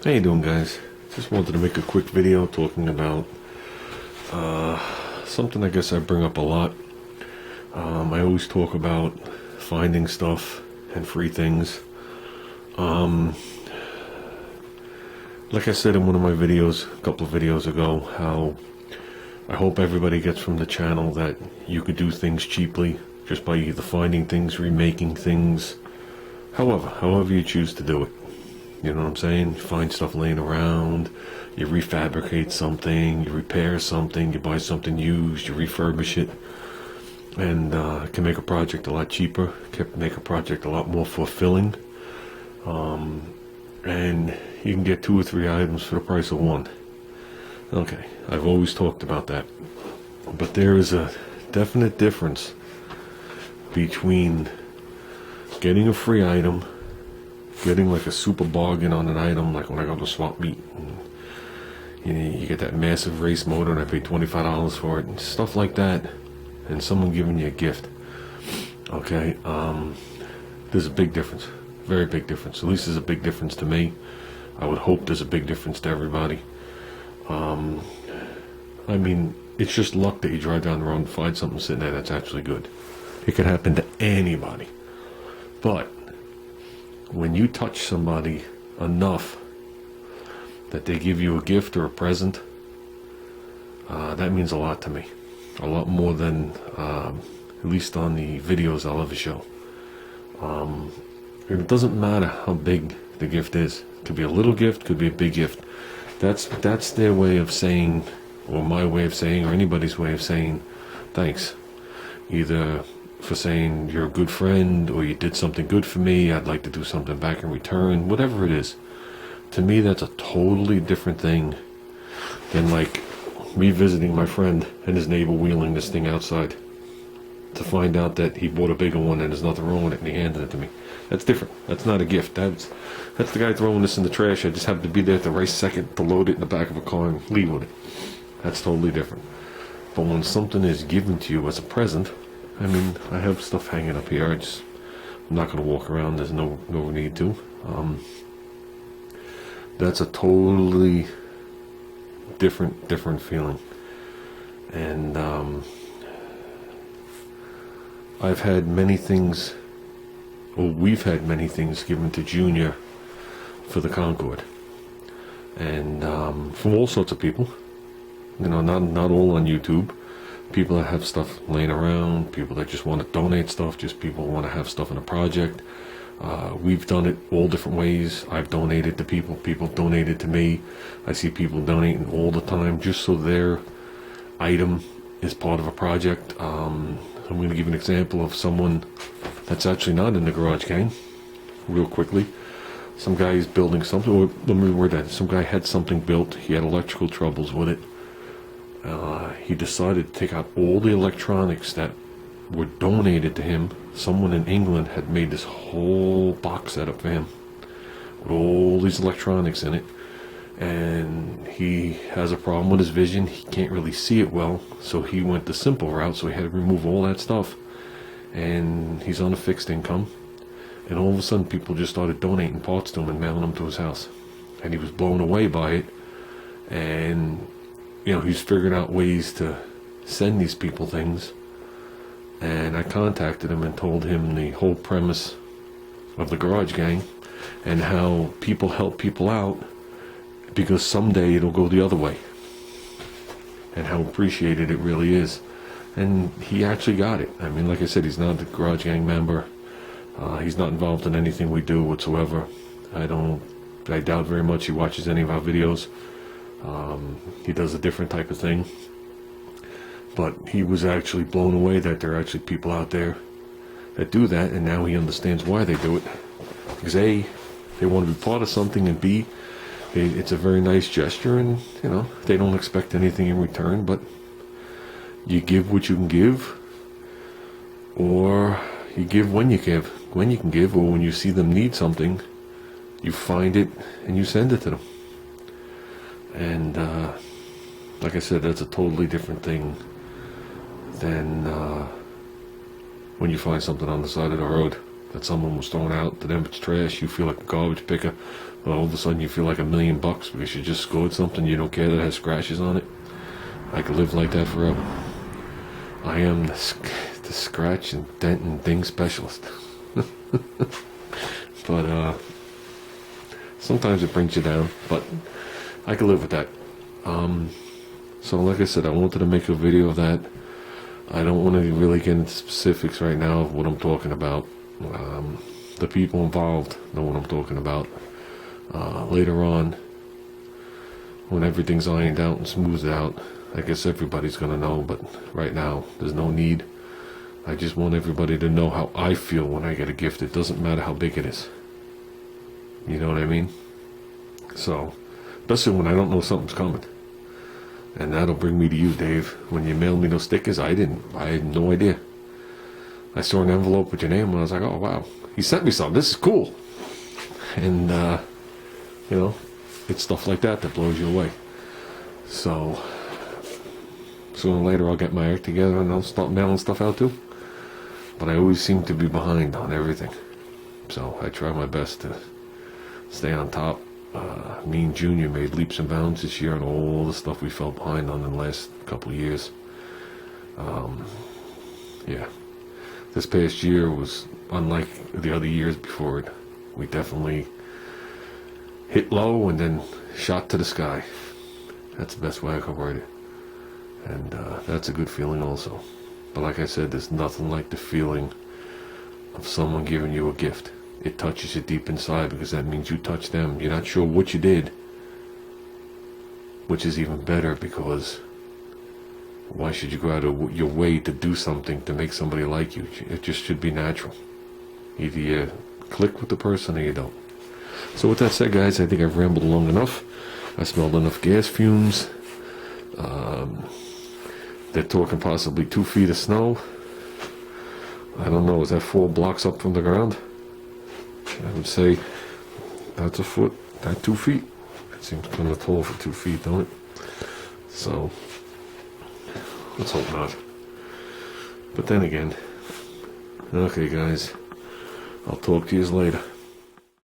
How you doing, guys? Just wanted to make a quick video talking about something I guess I bring up a lot. I always talk about finding stuff and free things. Like I said in one of my videos a couple of videos ago, how I hope everybody gets from the channel that you could do things cheaply just by either finding things, remaking things, however you choose to do it. You know what I'm saying? You find stuff laying around, you refabricate something, you repair something, you buy something used, you refurbish it, and can make a project a lot cheaper, can make a project a lot more fulfilling, and you can get 2 or 3 items for the price of one. Okay, I've always talked about that, but there is a definite difference between getting a free item, getting like a super bargain on an item, like when I go to swap meet, and you get that massive race motor and I paid $25 for it and stuff like that, and someone giving you a gift. Okay, there's a big difference, very big difference. At least there's a big difference to me. I would hope there's a big difference to everybody. I mean, it's just luck that you drive down the road and find something sitting there that's actually good. It could happen to anybody, but when you touch somebody enough that they give you a gift or a present, that means a lot to me. A lot more than, at least on the videos I'll ever show. It doesn't matter how big the gift is. It could be a little gift, could be a big gift. That's their way of saying, or my way of saying, or anybody's way of saying thanks. Either for saying you're a good friend, or you did something good for me, I'd like to do something back in return, whatever it is. To me, that's a totally different thing than like me visiting my friend and his neighbor wheeling this thing outside to find out that he bought a bigger one and there's nothing wrong with it and he handed it to me. That's different. That's not a gift. That's the guy throwing this in the trash. I just happened to be there at the right second to load it in the back of a car and leave with it. That's totally different. But when something is given to you as a present, I mean, I have stuff hanging up here. I'm not going to walk around. There's no need to. That's a totally different feeling. And I've had many things, or we've had many things given to Junior for the Concorde, and from all sorts of people. You know, not all on YouTube. People that have stuff laying around, people that just want to donate stuff, just people who want to have stuff in a project. We've done it all different ways. I've donated to people, people donated to me. I see people donating all the time just so their item is part of a project. I'm going to give an example of someone that's actually not in the Garage Gang, real quickly. Some guy is building something, or let me reword that. Some guy had something built, he had electrical troubles with it. He decided to take out all the electronics that were donated to him. Someone in England had made this whole box setup for him with all these electronics in it, and he has a problem with his vision. He can't really see it well, so he went the simple route, so he had to remove all that stuff, and he's on a fixed income, and all of a sudden people just started donating parts to him and mailing them to his house, and he was blown away by it. And you know, he's figured out ways to send these people things. And I contacted him and told him the whole premise of the Garage Gang and how people help people out because someday it'll go the other way, and how appreciated it really is. And he actually got it. I mean, like I said, he's not a Garage Gang member. He's not involved in anything we do whatsoever. I doubt very much he watches any of our videos. He does a different type of thing, but he was actually blown away that there are actually people out there that do that, and now he understands why they do it. Because A, they want to be part of something, and B, it's a very nice gesture, and you know, they don't expect anything in return, but you give what you can give, or you give when you can give, or when you see them need something, you find it and you send it to them. And like I said, that's a totally different thing than when you find something on the side of the road that someone was throwing out. To them it's trash. You feel like a garbage picker. Well, all of a sudden you feel like $1,000,000 because you just scored something you don't care that has scratches on it. I could live like that forever. I am the scratch and dent and ding specialist. But sometimes it brings you down, but I can live with that. So like I said, I wanted to make a video of that. I don't want to really get into specifics right now of what I'm talking about. The people involved know what I'm talking about. Later on, when everything's ironed out and smoothed out, I guess everybody's gonna know, but right now there's no need. I just want everybody to know how I feel when I get a gift. It doesn't matter how big it is. You know what I mean? So, especially when I don't know something's coming. And that'll bring me to you, Dave. When you mailed me those stickers, I had no idea. I saw an envelope with your name and I was like, oh wow, he sent me something, this is cool. And you know, it's stuff like that that blows you away. So sooner or later I'll get my act together and I'll start mailing stuff out too. But I always seem to be behind on everything. So I try my best to stay on top. Me and Junior made leaps and bounds this year on all the stuff we fell behind on in the last couple of years. Yeah. This past year was unlike the other years before it. We definitely hit low and then shot to the sky. That's the best way I can word it. And that's a good feeling also. But like I said, there's nothing like the feeling of someone giving you a gift. It touches you deep inside because that means you touched them. You're not sure what you did, which is even better because why should you go out of your way to do something to make somebody like you? It just should be natural. Either you click with the person or you don't. So with that said, guys, I think I've rambled long enough. I smelled enough gas fumes. They're talking possibly 2 feet of snow. I don't know, is that 4 blocks up from the ground? I would say that's a foot, not 2 feet. It seems kind of tall for 2 feet, don't it? So, let's hope not. But then again, okay guys, I'll talk to you later.